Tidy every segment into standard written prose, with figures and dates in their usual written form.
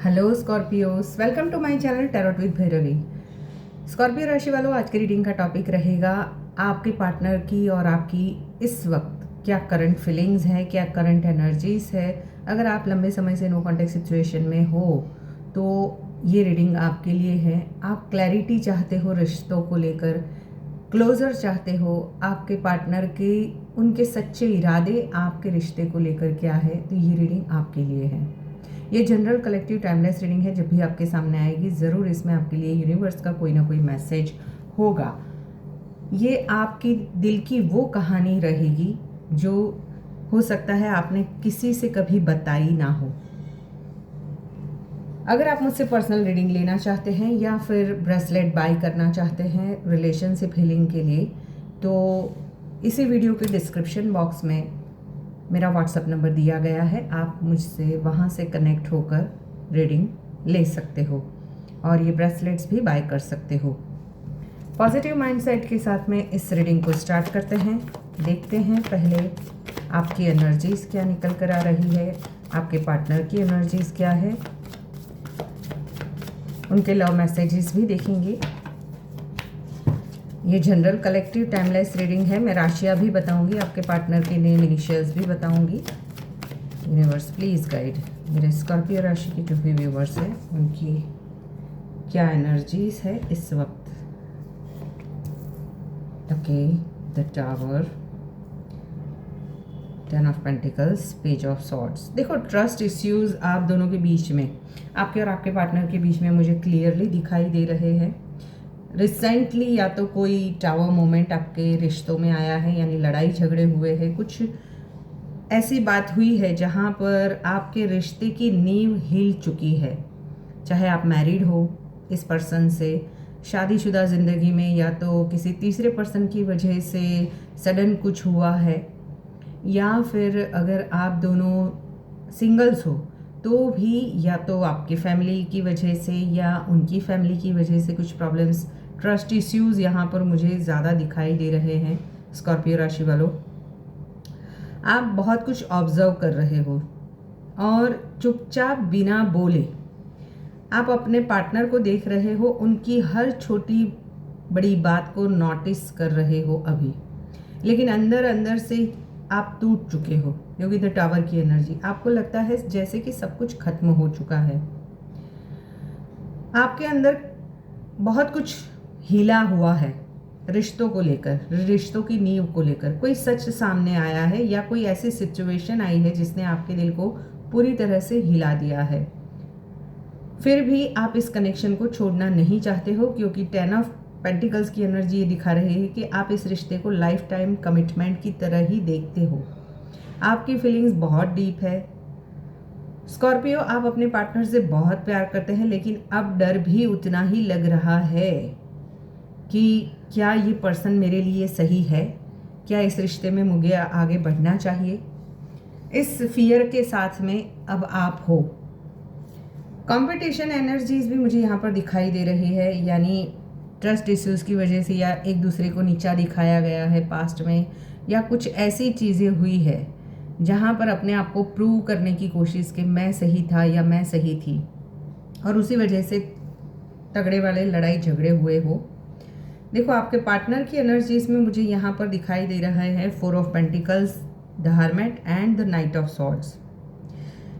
Hello Scorpios, welcome to my channel tarot with Bhairavi. Scorpio राशि वालों, आज की रीडिंग का टॉपिक रहेगा आपके पार्टनर की और आपकी इस वक्त क्या करंट फीलिंग्स है, क्या करंट एनर्जीज है। अगर आप लंबे समय से नो कॉन्टेक्ट सिचुएशन में हो तो ये रीडिंग आपके लिए है। आप क्लैरिटी चाहते हो रिश्तों को लेकर, क्लोजर चाहते हो, आपके पार्टनर के उनके सच्चे इरादे आपके रिश्ते को लेकर क्या है, तो ये रीडिंग आपके लिए है। ये जनरल कलेक्टिव टाइमलेस रीडिंग है। जब भी आपके सामने आएगी ज़रूर इसमें आपके लिए यूनिवर्स का कोई ना कोई मैसेज होगा। ये आपकी दिल की वो कहानी रहेगी जो हो सकता है आपने किसी से कभी बताई ना हो। अगर आप मुझसे पर्सनल रीडिंग लेना चाहते हैं या फिर ब्रेसलेट बाय करना चाहते हैं रिलेशनशिप हीलिंग के लिए, तो इसी वीडियो के डिस्क्रिप्शन बॉक्स में मेरा व्हाट्सएप नंबर दिया गया है। आप मुझसे वहाँ से कनेक्ट होकर रीडिंग ले सकते हो और ये ब्रेसलेट्स भी बाय कर सकते हो। पॉजिटिव माइंडसेट के साथ में इस रीडिंग को स्टार्ट करते हैं। देखते हैं पहले आपकी एनर्जीज़ क्या निकल कर आ रही है, आपके पार्टनर की एनर्जीज़ क्या है, उनके लव मैसेजेस भी देखेंगे। ये जनरल कलेक्टिव टाइमलेस रीडिंग है। मैं राशियाँ भी बताऊंगी, आपके पार्टनर के नेम इनिशियल्स भी बताऊंगी। यूनिवर्स प्लीज़ गाइड मेरे स्कॉर्पियो राशि के जो भी व्यूवर्स हैं उनकी क्या एनर्जीज है इस वक्त। Okay, the tower, 10 of pentacles, page of swords. देखो, ट्रस्ट इश्यूज आप दोनों के बीच में, आपके और आपके पार्टनर के बीच में मुझे क्लियरली दिखाई दे रहे हैं। रिसेंटली या तो कोई टावर मोमेंट आपके रिश्तों में आया है, यानी लड़ाई झगड़े हुए हैं, कुछ ऐसी बात हुई है जहाँ पर आपके रिश्ते की नींव हिल चुकी है। चाहे आप मैरिड हो इस पर्सन से, शादीशुदा ज़िंदगी में, या तो किसी तीसरे पर्सन की वजह से सडन कुछ हुआ है, या फिर अगर आप दोनों सिंगल्स हो तो भी या तो आपकी फैमिली की वजह से या उनकी फैमिली की वजह से कुछ प्रॉब्लम्स, ट्रस्ट इश्यूज़ यहाँ पर मुझे ज़्यादा दिखाई दे रहे हैं। स्कॉर्पियो राशि वालों, आप बहुत कुछ ऑब्जर्व कर रहे हो और चुपचाप बिना बोले आप अपने पार्टनर को देख रहे हो, उनकी हर छोटी बड़ी बात को नोटिस कर रहे हो अभी, लेकिन अंदर अंदर से आप टूट चुके हो क्योंकि द टावर की एनर्जी, आपको लगता है जैसे कि सब कुछ खत्म हो चुका है। आपके अंदर बहुत कुछ हिला हुआ है रिश्तों को लेकर, रिश्तों की नींव को लेकर। कोई सच सामने आया है या कोई ऐसी सिचुएशन आई है जिसने आपके दिल को पूरी तरह से हिला दिया है। फिर भी आप इस कनेक्शन को छोड़ना नहीं चाहते हो क्योंकि 10 ऑफ पेंटिकल्स की एनर्जी ये दिखा रही है कि आप इस रिश्ते को लाइफ टाइम कमिटमेंट की तरह ही देखते हो। आपकी फीलिंग्स बहुत डीप है स्कॉर्पियो, आप अपने पार्टनर से बहुत प्यार करते हैं, लेकिन अब डर भी उतना ही लग रहा है कि क्या ये पर्सन मेरे लिए सही है, क्या इस रिश्ते में मुझे आगे बढ़ना चाहिए। इस फियर के साथ में अब आप हो। कंपटीशन एनर्जीज भी मुझे यहाँ पर दिखाई दे रही है, यानी ट्रस्ट इश्यूज़ की वजह से या एक दूसरे को नीचा दिखाया गया है पास्ट में, या कुछ ऐसी चीज़ें हुई है जहाँ पर अपने आप को प्रूव करने की कोशिश कि मैं सही था या मैं सही थी, और उसी वजह से तगड़े वाले लड़ाई झगड़े हुए हो। देखो, आपके पार्टनर की एनर्जीज में मुझे यहाँ पर दिखाई दे रहा है 4 of pentacles, the hermit and the night of swords.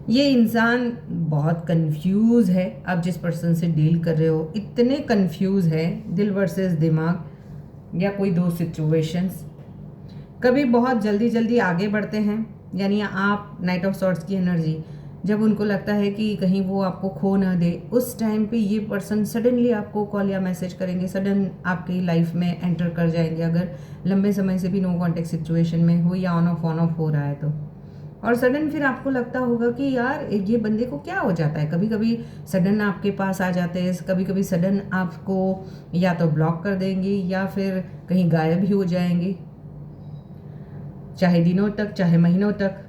ये इंसान बहुत कंफ्यूज है। आप जिस पर्सन से डील कर रहे हो इतने कंफ्यूज है, दिल वर्सेस दिमाग, या कोई दो सिचुएशंस। कभी बहुत जल्दी जल्दी आगे बढ़ते हैं, यानी आप नाइट ऑफ सॉर्ड्स की एनर्जी, जब उनको लगता है कि कहीं वो आपको खो ना दे, उस टाइम पे ये पर्सन सडनली आपको कॉल या मैसेज करेंगे, सडन आपकी लाइफ में एंटर कर जाएंगे। अगर लंबे समय से भी नो कॉन्टेक्ट सिचुएशन में हो या ऑन ऑफ हो रहा है तो, और सडन फिर आपको लगता होगा कि यार ये बंदे को क्या हो जाता है। कभी कभी सडन आपके पास आ जाते हैं, कभी कभी सडन आपको या तो ब्लॉक कर देंगे या फिर कहीं गायब ही हो जाएंगे, चाहे दिनों तक चाहे महीनों तक।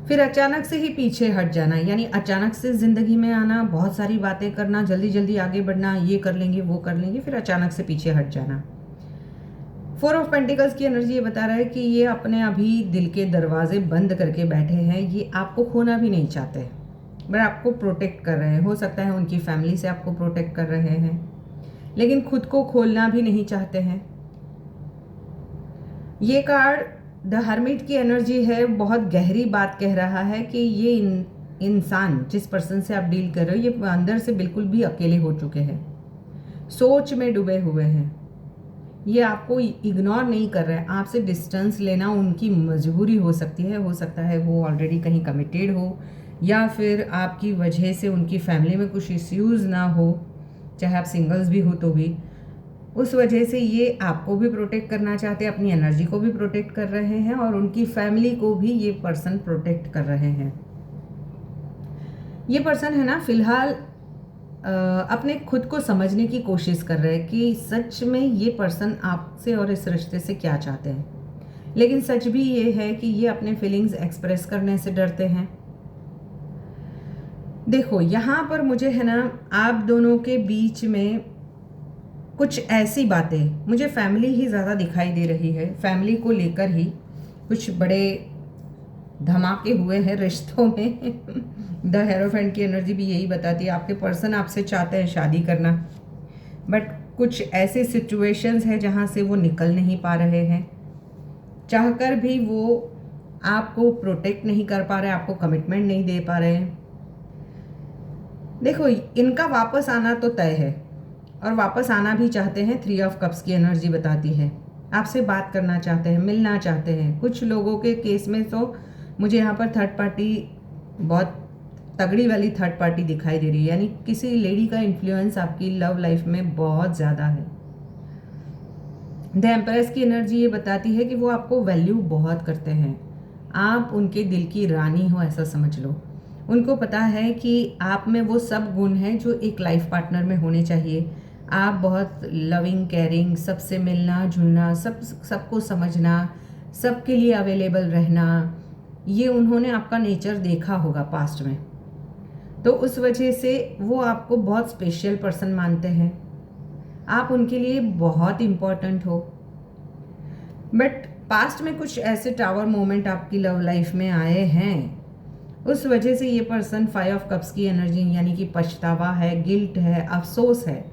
फिर अचानक से ही पीछे हट जाना, यानी अचानक से ज़िंदगी में आना, बहुत सारी बातें करना, जल्दी जल्दी आगे बढ़ना, ये कर लेंगे वो कर लेंगे, फिर अचानक से पीछे हट जाना। 4 ऑफ पेंटिकल्स की एनर्जी ये बता रहा है कि ये अपने अभी दिल के दरवाजे बंद करके बैठे हैं, ये आपको खोना भी नहीं चाहते, बट आपको प्रोटेक्ट कर रहे हैं। हो सकता है उनकी फैमिली से आपको प्रोटेक्ट कर रहे हैं, लेकिन खुद को खोलना भी नहीं चाहते हैं। ये कार्ड द हर्मिट की एनर्जी है, बहुत गहरी बात कह रहा है कि ये इंसान जिस पर्सन से आप डील कर रहे हो, ये अंदर से बिल्कुल भी अकेले हो चुके हैं, सोच में डूबे हुए हैं। ये आपको इग्नोर नहीं कर रहे हैं, आपसे डिस्टेंस लेना उनकी मजबूरी हो सकती है। हो सकता है वो ऑलरेडी कहीं कमिटेड हो, या फिर आपकी वजह से उनकी फैमिली में कुछ इश्यूज़ ना हो, चाहे आप सिंगल्स भी हो तो भी। उस वजह से ये आपको भी प्रोटेक्ट करना चाहते हैं, अपनी एनर्जी को भी प्रोटेक्ट कर रहे हैं, और उनकी फैमिली को भी ये पर्सन प्रोटेक्ट कर रहे हैं। ये पर्सन है ना, फिलहाल अपने खुद को समझने की कोशिश कर रहे हैं कि सच में ये पर्सन आपसे और इस रिश्ते से क्या चाहते हैं। लेकिन सच भी ये है कि ये अपने फीलिंग्स एक्सप्रेस करने से डरते हैं। देखो यहाँ पर मुझे है ना, आप दोनों के बीच में कुछ ऐसी बातें, मुझे फैमिली ही ज़्यादा दिखाई दे रही है। फैमिली को लेकर ही कुछ बड़े धमाके हुए हैं रिश्तों में। द हेरोफेंट की एनर्जी भी यही बताती है, आपके पर्सन आपसे चाहते हैं शादी करना, बट कुछ ऐसे सिचुएशंस हैं जहाँ से वो निकल नहीं पा रहे हैं। चाहकर भी वो आपको प्रोटेक्ट नहीं कर पा रहे, आपको कमिटमेंट नहीं दे पा रहे हैं। देखो इनका वापस आना तो तय है, और वापस आना भी चाहते हैं। 3 ऑफ कप्स की एनर्जी बताती है आपसे बात करना चाहते हैं, मिलना चाहते हैं। कुछ लोगों के केस में तो मुझे यहाँ पर थर्ड पार्टी, बहुत तगड़ी वाली थर्ड पार्टी दिखाई दे रही है, यानी किसी लेडी का इन्फ्लुएंस आपकी लव लाइफ में बहुत ज़्यादा है। द एम्प्रेस की एनर्जी ये बताती है कि वो आपको वैल्यू बहुत करते हैं, आप उनके दिल की रानी हो ऐसा समझ लो। उनको पता है कि आप में वो सब गुण हैं जो एक लाइफ पार्टनर में होने चाहिए। आप बहुत लविंग, केयरिंग, सबसे मिलना जुलना, सबको समझना, सबके लिए अवेलेबल रहना, ये उन्होंने आपका नेचर देखा होगा पास्ट में, तो उस वजह से वो आपको बहुत स्पेशल पर्सन मानते हैं। आप उनके लिए बहुत इम्पॉर्टेंट हो। बट पास्ट में कुछ ऐसे टावर मोमेंट आपकी लव लाइफ में आए हैं, उस वजह से ये पर्सन 5 ऑफ कप्स की एनर्जी, यानी कि पछतावा है, गिल्ट है, अफसोस है।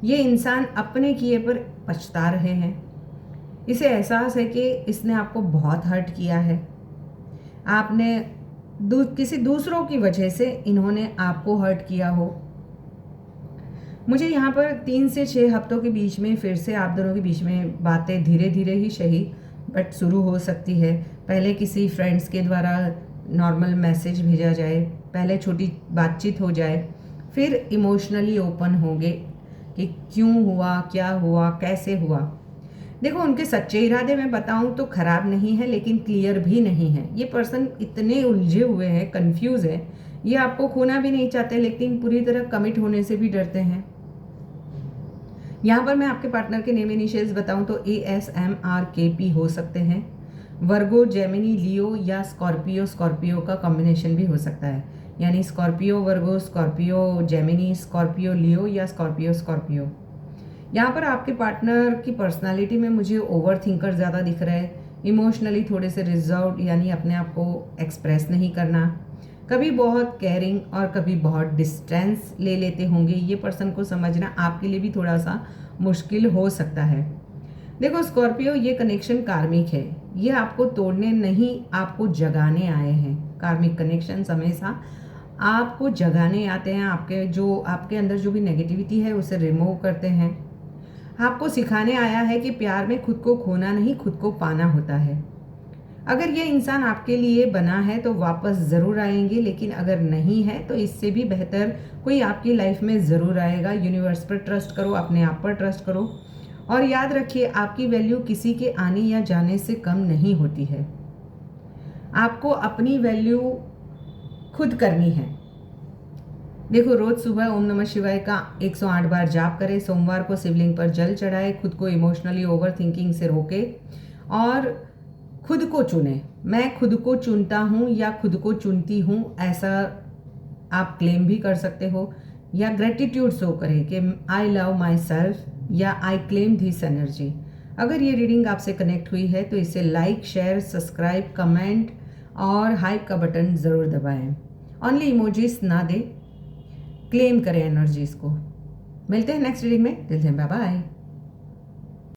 ये इंसान अपने किए पर पछता रहे हैं। इसे एहसास है कि इसने आपको बहुत हर्ट किया है, आपने किसी दूसरों की वजह से इन्होंने आपको हर्ट किया हो। मुझे यहाँ पर 3 से 6 हफ्तों के बीच में फिर से आप दोनों के बीच में बातें धीरे धीरे ही सही बट शुरू हो सकती है। पहले किसी फ्रेंड्स के द्वारा नॉर्मल मैसेज भेजा जाए, पहले छोटी बातचीत हो जाए, फिर इमोशनली ओपन होंगे कि क्यों हुआ, क्या हुआ, कैसे हुआ। देखो उनके सच्चे इरादे में बताऊं तो खराब नहीं है, लेकिन क्लियर भी नहीं है। ये पर्सन इतने उलझे हुए हैं, कंफ्यूज है। ये आपको खोना भी नहीं चाहते, लेकिन पूरी तरह कमिट होने से भी डरते हैं। यहाँ पर मैं आपके पार्टनर के नेम इनिशियल्स बताऊं तो ASMRKP हो सकते हैं। वर्गो, जेमिनी, लियो या स्कॉर्पियो, स्कॉर्पियो का कॉम्बिनेशन भी हो सकता है, यानी स्कॉर्पियो वर्गो, स्कॉर्पियो जेमिनी, स्कॉर्पियो लियो या स्कॉर्पियो स्कॉर्पियो। यहाँ पर आपके पार्टनर की पर्सनालिटी में मुझे ओवर थिंकर ज़्यादा दिख रहा है, इमोशनली थोड़े से रिजर्व्ड, यानी अपने आप को एक्सप्रेस नहीं करना, कभी बहुत केयरिंग और कभी बहुत डिस्टेंस ले लेते होंगे। ये पर्सन को समझना आपके लिए भी थोड़ा सा मुश्किल हो सकता है। देखो स्कॉर्पियो, ये कनेक्शन कार्मिक है, ये आपको तोड़ने नहीं आपको जगाने आए हैं। कार्मिक कनेक्शन हमेशा आपको जगाने आते हैं, आपके अंदर जो भी नेगेटिविटी है उसे रिमूव करते हैं। आपको सिखाने आया है कि प्यार में खुद को खोना नहीं, खुद को पाना होता है। अगर ये इंसान आपके लिए बना है तो वापस ज़रूर आएंगे, लेकिन अगर नहीं है तो इससे भी बेहतर कोई आपकी लाइफ में ज़रूर आएगा। यूनिवर्स पर ट्रस्ट करो, अपने आप पर ट्रस्ट करो, और याद रखिए आपकी वैल्यू किसी के आने या जाने से कम नहीं होती है। आपको अपनी वैल्यू खुद करनी है। देखो रोज सुबह ओम नमः शिवाय का 108 बार जाप करें, सोमवार को शिवलिंग पर जल चढ़ाए, खुद को इमोशनली ओवर थिंकिंग से रोके और खुद को चुने। मैं खुद को चुनता हूँ या खुद को चुनती हूँ, ऐसा आप क्लेम भी कर सकते हो, या ग्रेटिट्यूड शो करें कि आई लव माई सेल्फ या आई क्लेम दिस एनर्जी। अगर ये रीडिंग आपसे कनेक्ट हुई है तो इसे लाइक, शेयर, सब्सक्राइब, कमेंट और हाइप का बटन ज़रूर दबाएं। ओनली इमोजीज ना दे, क्लेम करें एनर्जीज को। मिलते हैं नेक्स्ट रीडिंग में, टिल देन बाय बाय।